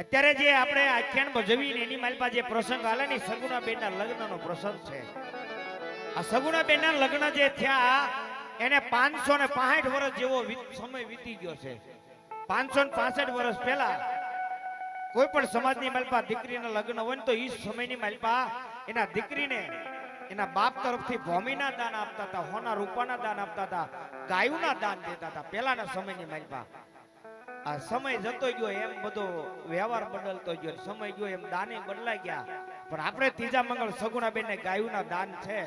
અત્યારે જે આપણે આખ્યાન ભજવીને એની માલપા જે પ્રસંગ આલે ને સગુણા બેનના લગ્નનો પ્રસંગ છે. આ સગુણા બેનના લગ્ન જે થયા એને 565 વર્ષ જેવો સમય વીતી ગયો છે. 565 વર્ષ પહેલા કોઈ પણ સમાજની માલપા દીકરીના લગ્ન હોય ને તો એ સમયની માલપા એના દીકરીને એના બાપ તરફથી ભૂમિના દાન આપતા હતા, હોના રૂપાના દાન આપતા હતા, ગાયોના દાન દેતા હતા પહેલાના સમયની માલપા. આ સમય જતો ગયો એમ બધો વ્યવહાર બદલતો ગયો, સમય ગયો એમ દાને બદલાઈ ગયા. પણ આપણે ત્રીજા મંગળ સગુણાબેનને ગાયોના દાન છે.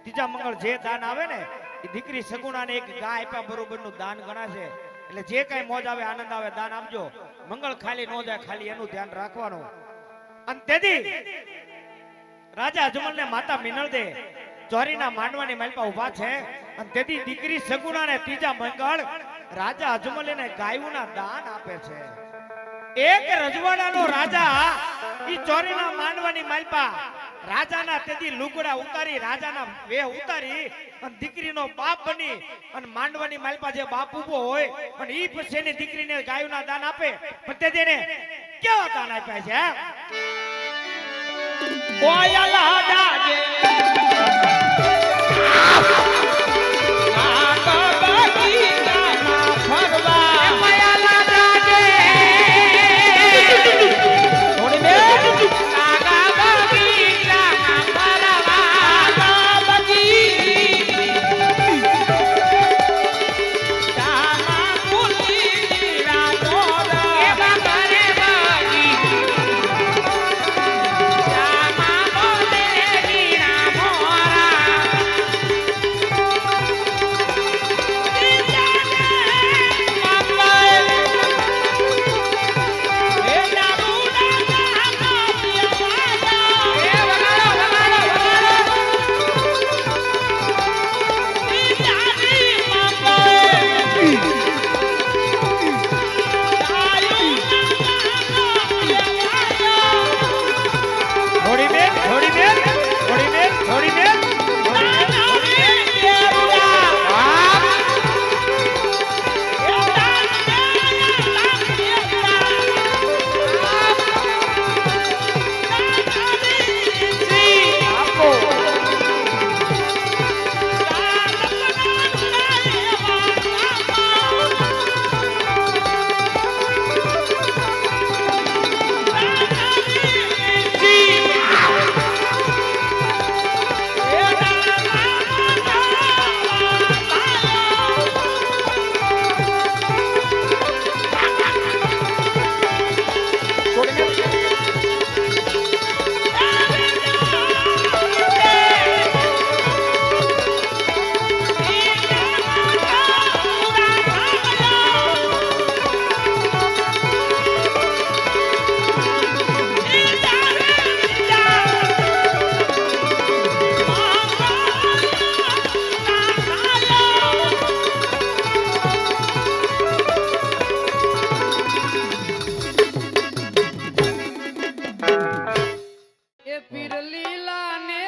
ત્રીજા મંગળ જે દાન આવે ને એ દીકરી સગુણાને એક ગાય આપ્યા બરોબરનું દાન ગણાશે. એટલે જે કઈ મોજ આવે આનંદ આવે દાન આપજો. મંગળ ખાલી ન જાય, ખાલી એનું ધ્યાન રાખવાનું. અને તેથી રાજા અજમલ ને માતા મિનળ દે ચોરીના માંડવાની માલપા ઉભા છે. અને તેથી દીકરી સગુણાને ત્રીજા મંગળ રાજા અજમલ એને ગાયોના દાન આપે છે. એક રજવાડાનો રાજા ઈ ચોરીના માંડવાની માલપા રાજાના તેથી લુગડા ઉતારી, રાજાના વેહ ઉતારી અને દીકરીનો બાપ બની અને માંડવાની માલપા જે બાપ ઉભો હોય અને ઈ પછી એની દીકરીને ગાયોના દાન આપે. પણ તે તેને કેવા દાન આપ્યા છે? કોયલા ડાજે પીર લીલા ને